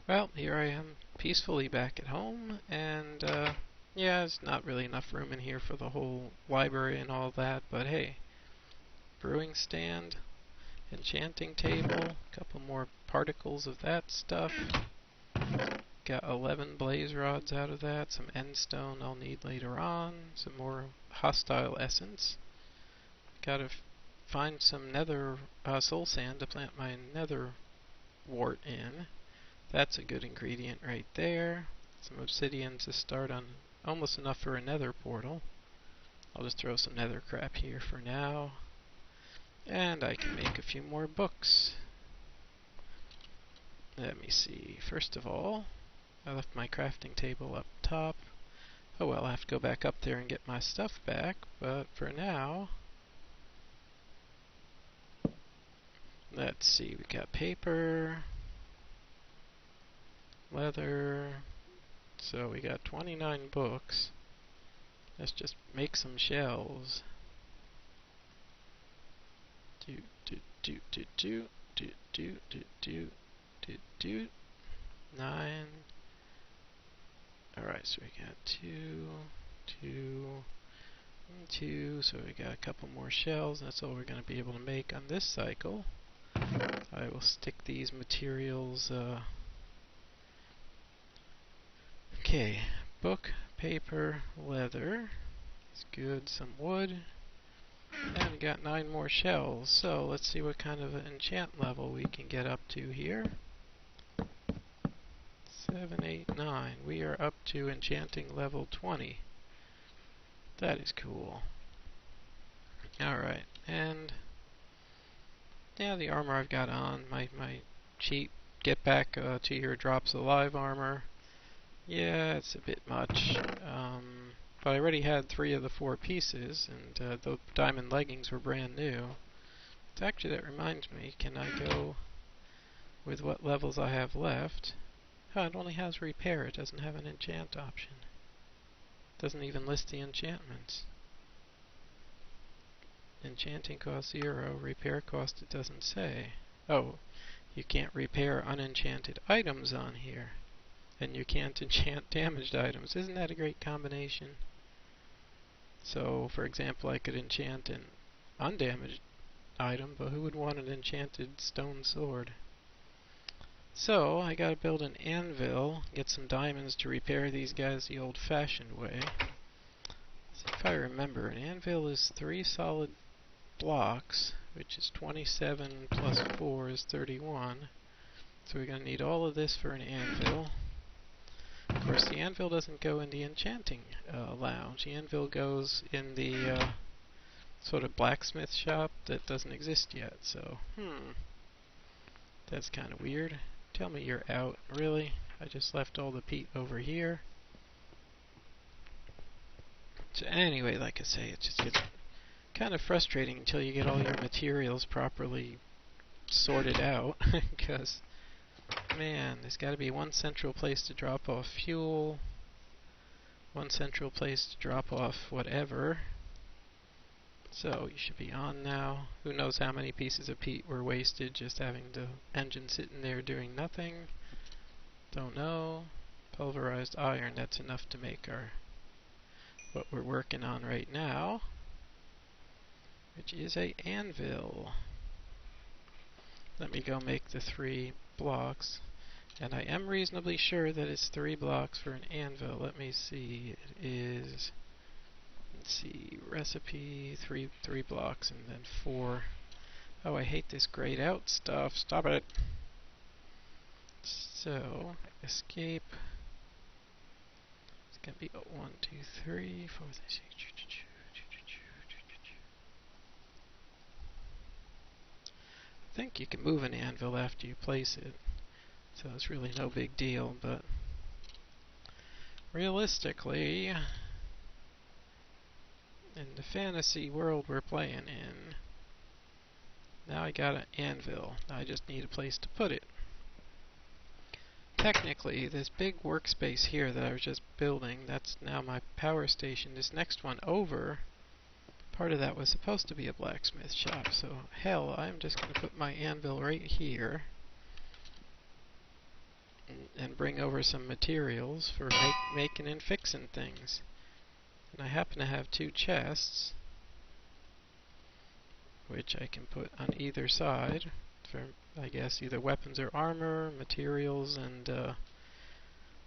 Well, here I am, peacefully back at home, and yeah, there's not really enough room in here for the whole library and all that, but hey, brewing stand, enchanting table, a couple more particles of that stuff. Got 11 blaze rods out of that, some end stone I'll need later on, some more hostile essence. Gotta find some nether soul sand to plant my nether wart in. That's a good ingredient right there. Some obsidian to start on, almost enough for a nether portal. I'll just throw some nether crap here for now. And I can make a few more books. Let me see. First of all, I left my crafting table up top. Oh well, I have to go back up there and get my stuff back, but for now, let's see, we got paper, leather, so we got 29 books. Let's just make some shelves. Do do do do do do do do do do do 9. Alright, so we got 2, 2, and 2, so we got a couple more shells. That's all we're going to be able to make on this cycle. I will stick these materials, okay, book, paper, leather, it's good, some wood, and we got 9 more shells, so let's see what kind of an enchant level we can get up to here. 7, 8, 9, we are up to enchanting level 20. That is cool. Alright, and yeah, the armor I've got on, my cheap get back to your drops alive armor. Yeah, it's a bit much. But I already had 3 of the 4 pieces, and the diamond leggings were brand new. So actually, that reminds me, can I go with what levels I have left? Oh, it only has repair, it doesn't have an enchant option. It doesn't even list the enchantments. Enchanting cost 0, repair cost it doesn't say. Oh, you can't repair unenchanted items on here. And you can't enchant damaged items. Isn't that a great combination? So, for example, I could enchant an undamaged item, but who would want an enchanted stone sword? So, I gotta build an anvil, get some diamonds to repair these guys the old-fashioned way. See if I remember, an anvil is 3 solid blocks, which is 27 plus 4 is 31. So we're gonna need all of this for an anvil. Of course, the anvil doesn't go in the enchanting lounge. The anvil goes in the sort of blacksmith shop that doesn't exist yet. So, that's kind of weird. Tell me you're out. Really? I just left all the peat over here. So anyway, like I say, it just gets kind of frustrating until you get all your materials properly sorted out. Because, man, there's got to be one central place to drop off fuel. One central place to drop off whatever. So you should be on now. Who knows how many pieces of peat were wasted just having the engine sitting there doing nothing. Don't know. Pulverized iron, that's enough to make our what we're working on right now, which is a anvil. Let me go make the 3 blocks. And I am reasonably sure that it's 3 blocks for an anvil. Let me see. It is, let's see, recipe, 3 blocks and then 4. Oh, I hate this grayed out stuff. Stop it. So, escape. It's going to be 1, 2, 3, 4, 5, 6. I think you can move an anvil after you place it. So it's really no big deal, but realistically, in the fantasy world we're playing in, now I got an anvil. Now I just need a place to put it. Technically, this big workspace here that I was just building, that's now my power station. This next one over, part of that was supposed to be a blacksmith shop, so hell, I'm just going to put my anvil right here. and bring over some materials for making and fixing things. And I happen to have 2 chests, which I can put on either side for, I guess, either weapons or armor, materials, and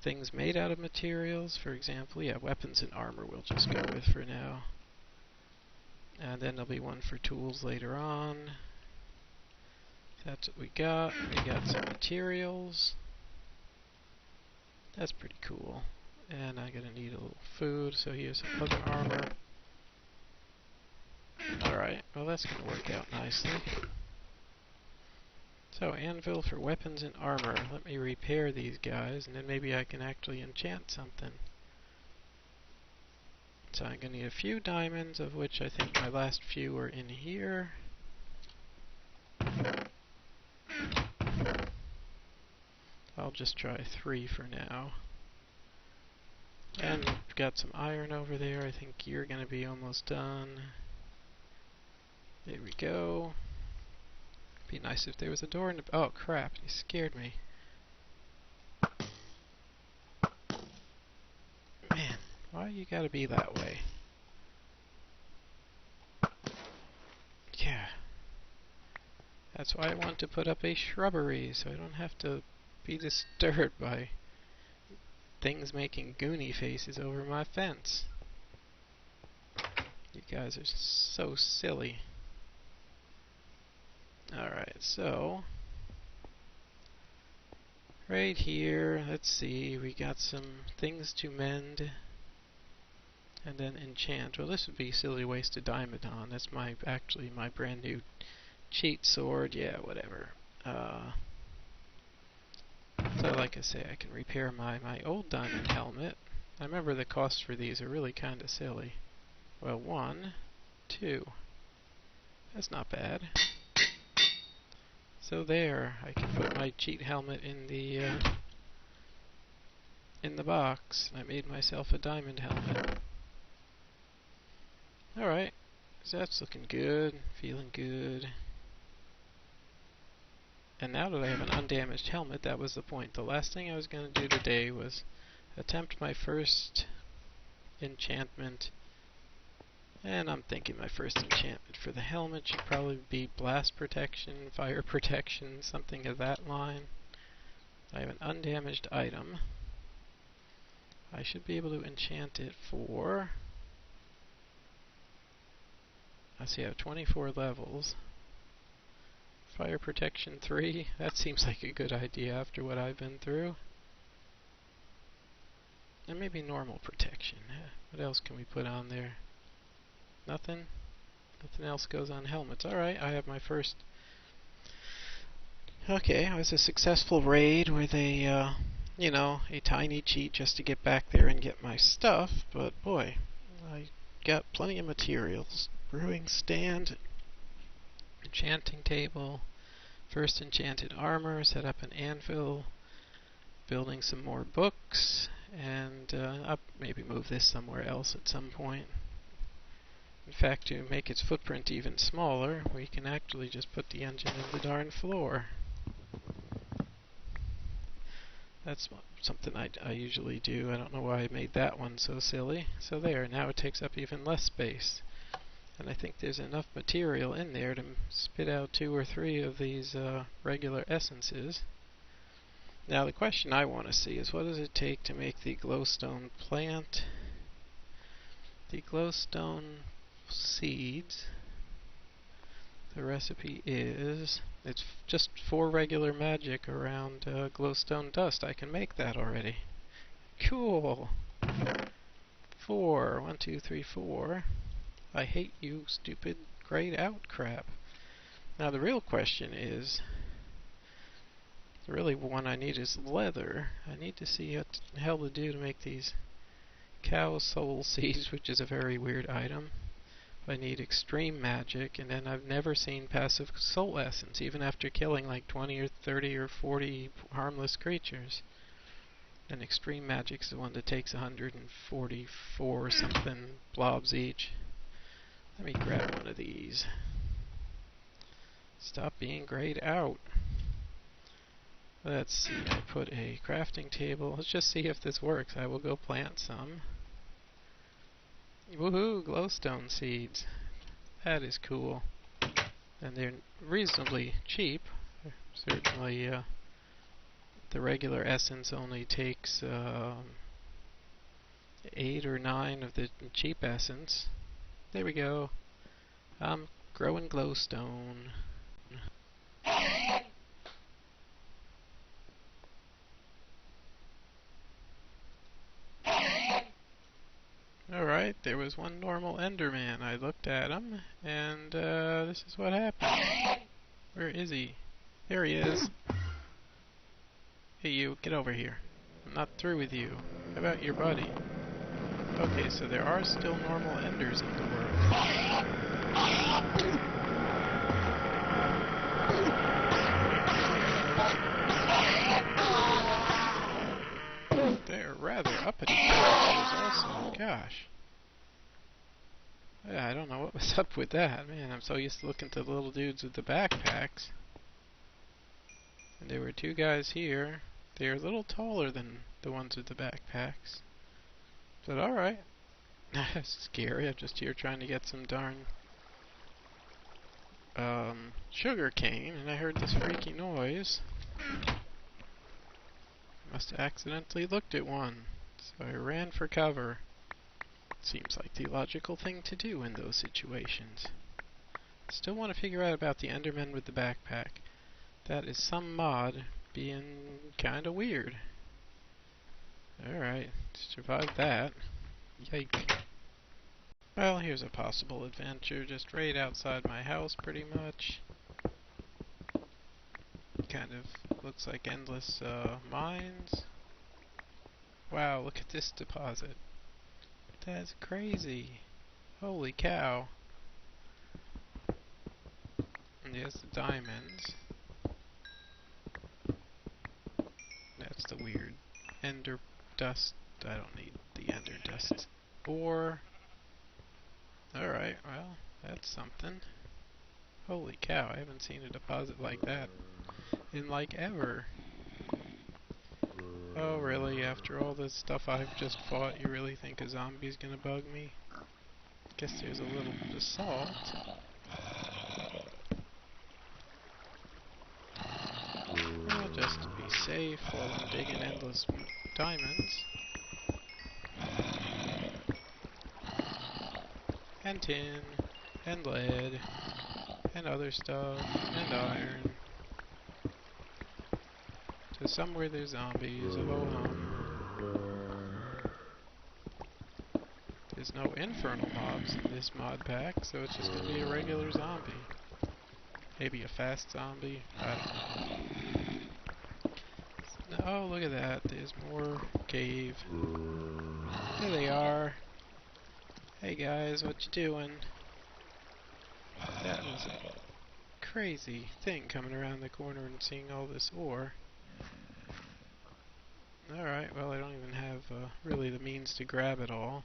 things made out of materials. For example, yeah, weapons and armor we'll just go with for now. And then there'll be one for tools later on. That's what we got. We got some materials. That's pretty cool. And I'm gonna need a little food, so here's some other armor. Alright, well that's gonna work out nicely. So, anvil for weapons and armor. Let me repair these guys, and then maybe I can actually enchant something. So I'm gonna need a few diamonds, of which I think my last few are in here. I'll just try 3 for now. And we've got some iron over there. I think you're going to be almost done. There we go. Be nice if there was a door in the... Oh, crap. You scared me. Man, why you gotta be that way? Yeah. That's why I want to put up a shrubbery, so I don't have to be disturbed by things making Goonie faces over my fence. You guys are so silly. Alright, so right here, let's see, we got some things to mend and then enchant. Well, this would be silly waste of diamond on. That's actually my brand new cheat sword. Yeah, whatever. So like I say, I can repair my old diamond helmet. I remember the costs for these are really kind of silly. Well, 1, 2. That's not bad. So there, I can put my cheat helmet in the box. I made myself a diamond helmet. Alright, so that's looking good, feeling good. And now that I have an undamaged helmet, that was the point. The last thing I was going to do today was attempt my first enchantment. And I'm thinking my first enchantment for the helmet should probably be blast protection, fire protection, something of that line. I have an undamaged item. I should be able to enchant it for... I see I have 24 levels. Fire protection 3, that seems like a good idea after what I've been through. And maybe normal protection. What else can we put on there? Nothing? Nothing else goes on helmets. Alright, I have my first... Okay, it was a successful raid with a, you know, a tiny cheat just to get back there and get my stuff, but boy, I got plenty of materials. Brewing stand, enchanting table, first enchanted armor, set up an anvil, building some more books, and I'll maybe move this somewhere else at some point. In fact, to make its footprint even smaller, we can actually just put the engine in the darn floor. That's something I usually do. I don't know why I made that one so silly. So there, now it takes up even less space. And I think there's enough material in there to spit out 2 or 3 of these regular essences. Now the question I want to see is, what does it take to make the glowstone plant? The glowstone seeds. The recipe is, it's just 4 regular magic around glowstone dust. I can make that already. Cool! 4. 1, 2, 3, 4. I hate you, stupid grayed out crap. Now the real question is, the really one I need is leather. I need to see what the hell to do to make these cow soul seeds, which is a very weird item. I need extreme magic, and then I've never seen passive soul essence, even after killing like 20 or 30 or 40 harmless creatures. And extreme magic's the one that takes 144 something blobs each. Let me grab one of these. Stop being grayed out. Let's see, I put a crafting table. Let's just see if this works. I will go plant some. Woohoo, glowstone seeds. That is cool. And they're reasonably cheap. Certainly, the regular essence only takes 8 or 9 of the cheap essence. There we go. I'm growing glowstone. Alright, there was one normal Enderman. I looked at him, and this is what happened. Where is he? There he is. Hey you, get over here. I'm not through with you. How about your buddy? Okay, so there are still normal Enders in the world. They're rather uppity characters also. Gosh. Yeah, I don't know what was up with that. Man, I'm so used to looking to the little dudes with the backpacks. And there were 2 guys here. They're a little taller than the ones with the backpacks. But alright. That's scary. I'm just here trying to get some darn sugar cane, and I heard this freaky noise. Must have accidentally looked at one. So I ran for cover. Seems like the logical thing to do in those situations. Still want to figure out about the Enderman with the backpack. That is some mod being kinda weird. Alright, survived that. Yike. Well, here's a possible adventure, just right outside my house pretty much. Kind of looks like endless mines. Wow, look at this deposit. That's crazy. Holy cow. And there's the diamonds. That's the weird ender dust. I don't need the ender dust. Ore. Alright, well, that's something. Holy cow, I haven't seen a deposit like that in like ever. Oh really, after all this stuff I've just fought, you really think a zombie's gonna bug me? Guess there's a little basalt. Well, just to be safe while I'm digging endless diamonds. And tin, and lead, and other stuff, and iron. So somewhere there's zombies, oh There's no infernal mobs in this mod pack, so it's just gonna be a regular zombie. Maybe a fast zombie, I don't know. Oh, look at that, there's more cave. There they are. Hey guys, what you doing? That was a crazy thing coming around the corner and seeing all this ore. Alright, well I don't even have really the means to grab it all.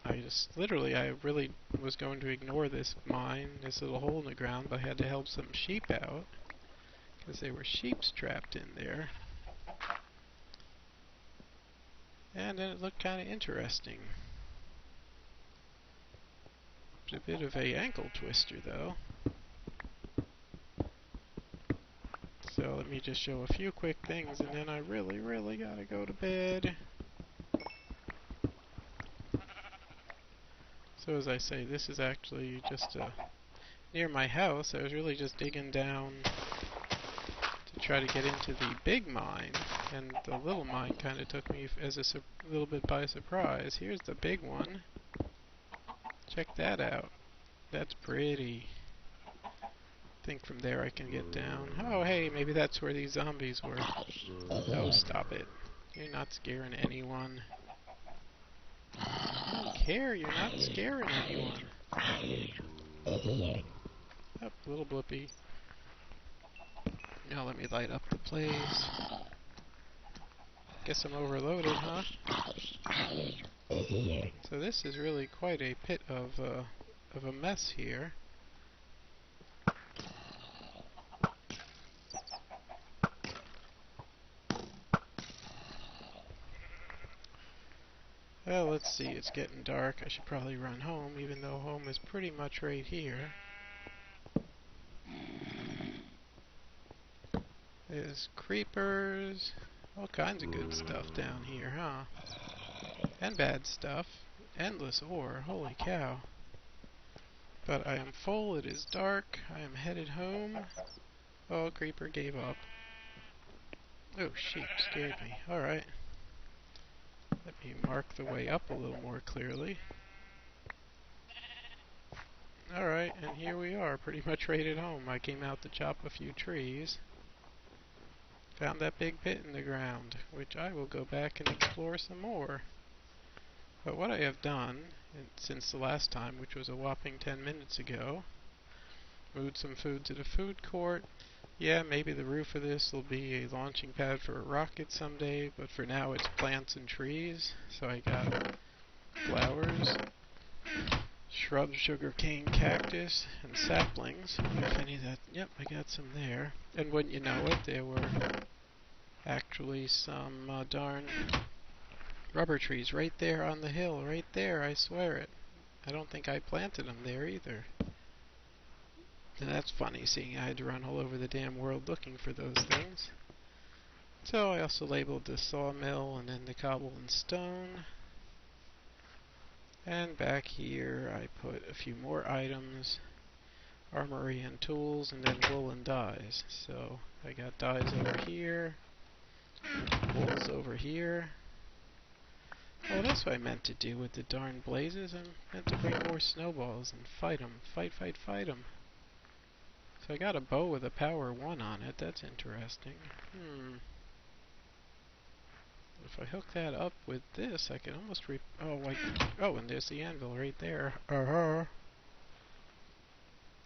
I really was going to ignore this mine, this little hole in the ground, but I had to help some sheep out. Because there were sheep trapped in there. And then it looked kind of interesting. It's a bit of a ankle twister though. So let me just show a few quick things and then I really gotta go to bed. So as I say, this is actually just near my house. I was really just digging down to try to get into the big mine, and the little mine kind of took me as a little bit by surprise. Here's the big one. Check that out. That's pretty. I think from there I can get down. Oh hey, maybe that's where these zombies were. Oh, stop it. You're not scaring anyone. I don't care, you're not scaring anyone. Oh, little blippy. Now let me light up the place. Guess I'm overloaded, huh? So this is really quite a pit of a mess here. Well, let's see, it's getting dark. I should probably run home, even though home is pretty much right here. There's creepers, all kinds of good stuff down here, huh? And bad stuff. Endless ore, holy cow. But I am full, it is dark, I am headed home. Oh, creeper gave up. Oh, sheep scared me. Alright. Let me mark the way up a little more clearly. Alright, and here we are, pretty much right at home. I came out to chop a few trees. Found that big pit in the ground, which I will go back and explore some more. But what I have done, since the last time, which was a whopping 10 minutes ago, moved some food to the food court. Yeah, maybe the roof of this will be a launching pad for a rocket someday, but for now it's plants and trees. So I got flowers, shrub, sugarcane, cactus, and saplings. I wonder if any of that. Yep, I got some there. And wouldn't you know it, there were actually some darn rubber trees right there on the hill, right there, I swear it. I don't think I planted them there either. And that's funny, seeing I had to run all over the damn world looking for those things. So I also labeled the sawmill and then the cobble and stone. And back here I put a few more items, armory and tools, and then wool and dyes. So I got dyes over here, wool's over here. Oh, that's what I meant to do with the darn blazes. I meant to bring more snowballs and fight them. Fight, fight, fight them. So I got a bow with a power 1 on it. That's interesting. If I hook that up with this, I can almost oh, and there's the anvil right there.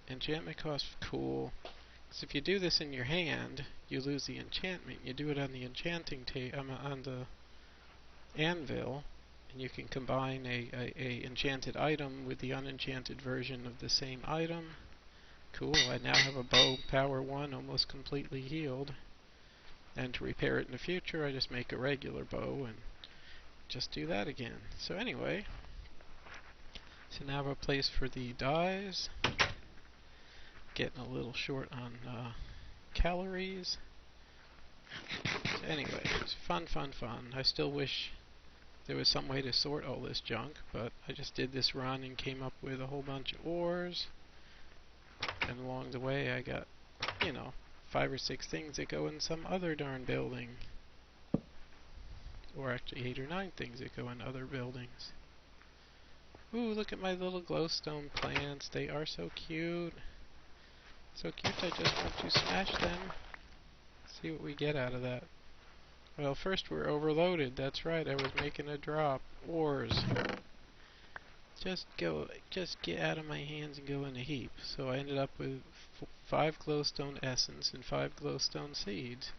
Enchantment cost, cool. Because if you do this in your hand, you lose the enchantment. You do it on the enchanting on the anvil, and you can combine a enchanted item with the unenchanted version of the same item. Cool, I now have a bow power 1 almost completely healed. And to repair it in the future, I just make a regular bow and just do that again. So anyway, so now I have a place for the dyes. Getting a little short on calories. So anyway, it's fun, fun, fun. I still wish there was some way to sort all this junk, but I just did this run and came up with a whole bunch of ores. And along the way I got, 5 or 6 things that go in some other darn building. Or actually 8 or 9 things that go in other buildings. Ooh, look at my little glowstone plants. They are so cute. So cute, I just want to smash them. See what we get out of that. Well, first we're overloaded. That's right, I was making a drop. Ores. Just get out of my hands and go in a heap. So I ended up with 5 glowstone essence and 5 glowstone seeds.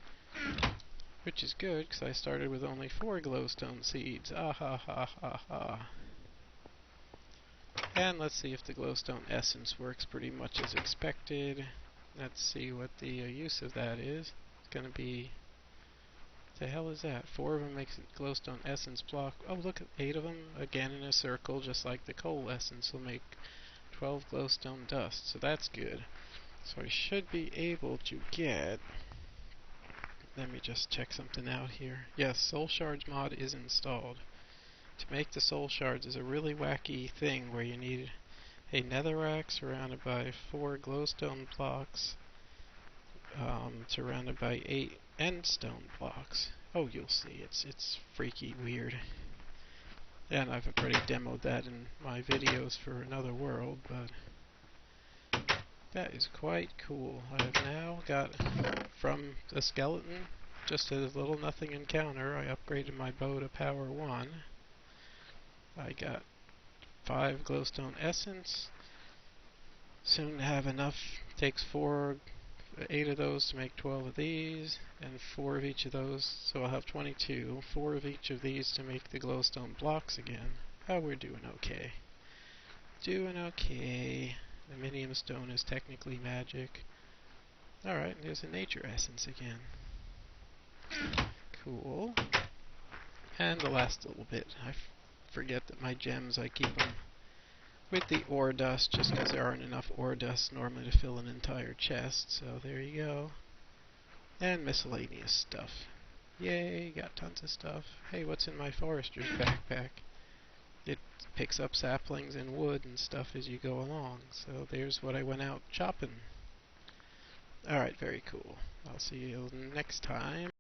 Which is good, because I started with only 4 glowstone seeds. Ah ha ha ha ha. And let's see if the glowstone essence works pretty much as expected. Let's see what the use of that is. It's going to be... What the hell is that? 4 of them makes a glowstone essence block. Oh, look, 8 of them, again in a circle, just like the coal essence will make 12 glowstone dust. So that's good. So I should be able to get... Let me just check something out here. Yes, Soul Shards mod is installed. To make the soul shards is a really wacky thing where you need a netherrack surrounded by 4 glowstone blocks, surrounded by 8 endstone blocks. Oh, you'll see, it's freaky weird. And I've already demoed that in my videos for another world, but that is quite cool. I have now got, from a skeleton, just a little nothing encounter, I upgraded my bow to power 1. I got 5 glowstone essence. Soon have enough. Takes 8 of those to make 12 of these, and 4 of each of those, so I'll have 22. 4 of each of these to make the glowstone blocks again. Oh, we're doing okay. Doing okay. The minium stone is technically magic. Alright, there's a nature essence again. Cool. And the last little bit. I forget that my gems, I keep them with the ore dust, just because there aren't enough ore dust normally to fill an entire chest. So there you go. And miscellaneous stuff. Yay, got tons of stuff. Hey, what's in my forester's backpack? It picks up saplings and wood and stuff as you go along. So there's what I went out chopping. Alright, very cool. I'll see you next time.